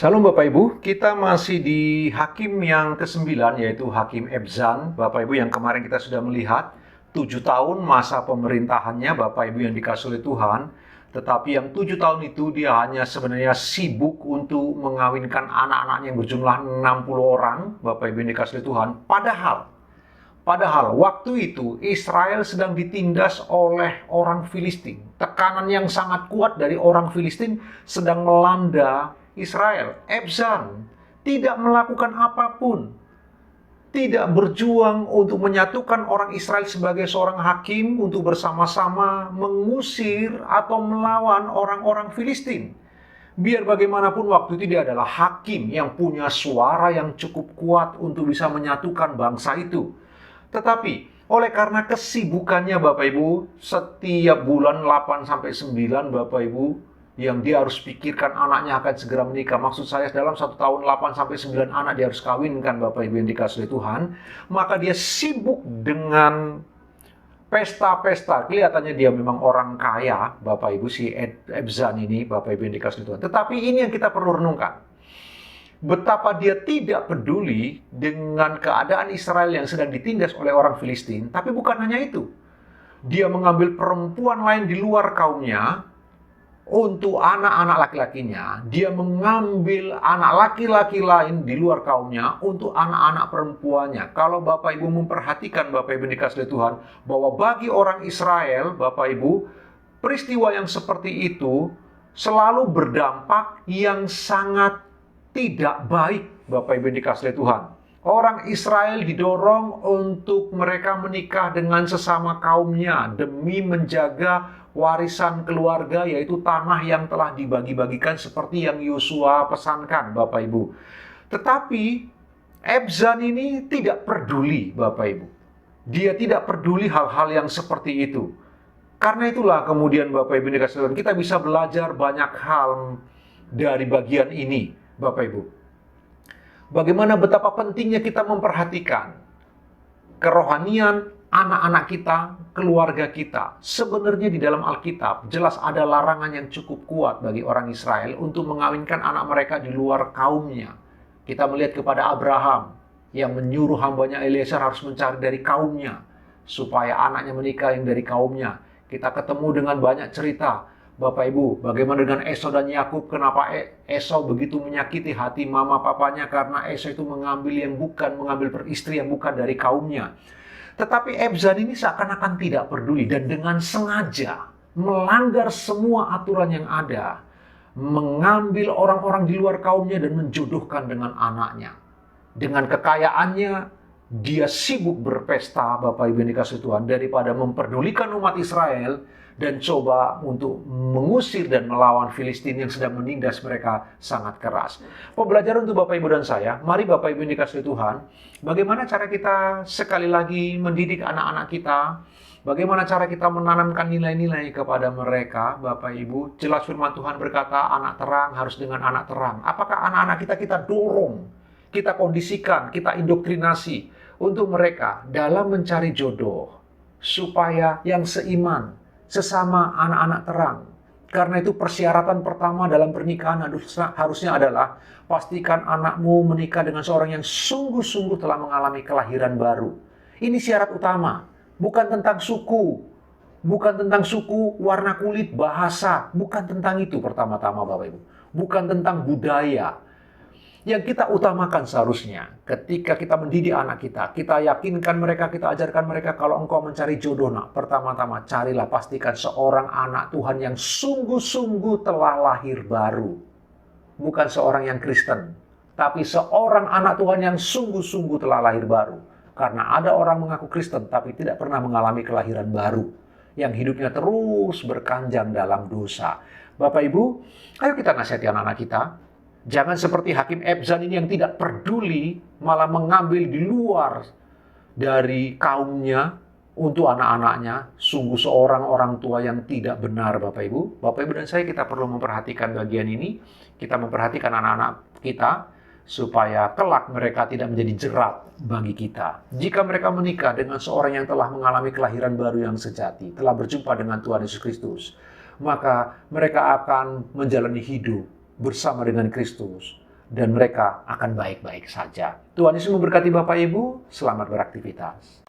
Shalom Bapak Ibu, kita masih di Hakim yang ke-9 yaitu Hakim Ebzan. Bapak Ibu yang kemarin kita sudah melihat 7 tahun masa pemerintahannya Bapak Ibu yang dikasih oleh Tuhan. Tetapi yang 7 tahun itu dia hanya sebenarnya sibuk untuk mengawinkan anak-anaknya yang berjumlah 60 orang Bapak Ibu yang dikasih oleh Tuhan. Padahal waktu itu Israel sedang ditindas oleh orang Filistin. Tekanan yang sangat kuat dari orang Filistin sedang melanda Israel. Ebzan tidak melakukan apapun. Tidak berjuang untuk menyatukan orang Israel sebagai seorang hakim untuk bersama-sama mengusir atau melawan orang-orang Filistin. Biar bagaimanapun waktu itu dia adalah hakim yang punya suara yang cukup kuat untuk bisa menyatukan bangsa itu. Tetapi oleh karena kesibukannya Bapak Ibu, setiap bulan 8-9 Bapak Ibu, yang dia harus pikirkan anaknya akan segera menikah. Maksud saya dalam 1 tahun 8-9 anak dia harus kawinkan Bapak Ibu yang dikasih oleh Tuhan. Maka dia sibuk dengan pesta-pesta. Kelihatannya dia memang orang kaya Bapak Ibu si Ebzan ini Bapak Ibu yang dikasih oleh Tuhan. Tetapi ini yang kita perlu renungkan. Betapa dia tidak peduli dengan keadaan Israel yang sedang ditindas oleh orang Filistin. Tapi bukan hanya itu. Dia mengambil perempuan lain di luar kaumnya untuk anak-anak laki-lakinya. Dia mengambil anak laki-laki lain di luar kaumnya untuk anak-anak perempuannya. Kalau Bapak Ibu memperhatikan Bapak Ibu dikasih Tuhan, bahwa bagi orang Israel, Bapak Ibu, peristiwa yang seperti itu selalu berdampak yang sangat tidak baik Bapak Ibu dikasih Tuhan. Orang Israel didorong untuk mereka menikah dengan sesama kaumnya demi menjaga warisan keluarga, yaitu tanah yang telah dibagi-bagikan seperti yang Yosua pesankan Bapak Ibu. Tetapi Ebzan ini tidak peduli Bapak Ibu. Dia tidak peduli hal-hal yang seperti itu. Karena itulah kemudian Bapak Ibu dikasih Tuhan, kita bisa belajar banyak hal dari bagian ini Bapak Ibu. Bagaimana betapa pentingnya kita memperhatikan kerohanian anak-anak kita, keluarga kita. Sebenarnya di dalam Alkitab jelas ada larangan yang cukup kuat bagi orang Israel untuk mengawinkan anak mereka di luar kaumnya. Kita melihat kepada Abraham yang menyuruh hambanya Eliezer harus mencari dari kaumnya supaya anaknya menikah yang dari kaumnya. Kita ketemu dengan banyak cerita Bapak Ibu, bagaimana dengan Esau dan Yakub? Kenapa Esau begitu menyakiti hati mama papanya? Karena Esau itu mengambil istri yang bukan dari kaumnya. Tetapi Ebzan ini seakan-akan tidak peduli dan dengan sengaja melanggar semua aturan yang ada, mengambil orang-orang di luar kaumnya dan menjodohkan dengan anaknya. Dengan kekayaannya, dia sibuk berpesta Bapak Ibu yang dikasih Tuhan daripada memperdulikan umat Israel dan coba untuk mengusir dan melawan Filistin yang sedang menindas mereka sangat keras. Pembelajaran untuk Bapak Ibu dan saya, mari Bapak Ibu yang dikasih Tuhan, bagaimana cara kita sekali lagi mendidik anak-anak kita, bagaimana cara kita menanamkan nilai-nilai kepada mereka, Bapak Ibu. Jelas firman Tuhan berkata, anak terang harus dengan anak terang. Apakah anak-anak kita dorong, kita kondisikan, kita indoktrinasi untuk mereka dalam mencari jodoh, supaya yang seiman, sesama anak-anak terang. Karena itu persyaratan pertama dalam pernikahan harusnya adalah pastikan anakmu menikah dengan seorang yang sungguh-sungguh telah mengalami kelahiran baru. Ini syarat utama. Bukan tentang suku, bukan tentang suku, warna kulit, bahasa. Bukan tentang itu pertama-tama Bapak Ibu. Bukan tentang budaya. Yang kita utamakan seharusnya ketika kita mendidik anak kita yakinkan mereka, kita ajarkan mereka, kalau engkau mencari jodoh, nak, pertama-tama carilah, pastikan seorang anak Tuhan yang sungguh-sungguh telah lahir baru. Bukan seorang yang Kristen, tapi seorang anak Tuhan yang sungguh-sungguh telah lahir baru. Karena ada orang mengaku Kristen tapi tidak pernah mengalami kelahiran baru, yang hidupnya terus berkanjang dalam dosa. Bapak Ibu, ayo kita nasihati anak-anak kita. Jangan seperti Hakim Ebzan ini yang tidak peduli, malah mengambil di luar dari kaumnya untuk anak-anaknya. Sungguh seorang orang tua yang tidak benar Bapak Ibu. Bapak Ibu dan saya, kita perlu memperhatikan bagian ini. Kita memperhatikan anak-anak kita supaya kelak mereka tidak menjadi jerat bagi kita. Jika mereka menikah dengan seorang yang telah mengalami kelahiran baru yang sejati, telah berjumpa dengan Tuhan Yesus Kristus, maka mereka akan menjalani hidup bersama dengan Kristus. dan mereka akan baik-baik saja. Tuhan Yesus memberkati Bapak Ibu, selamat beraktivitas.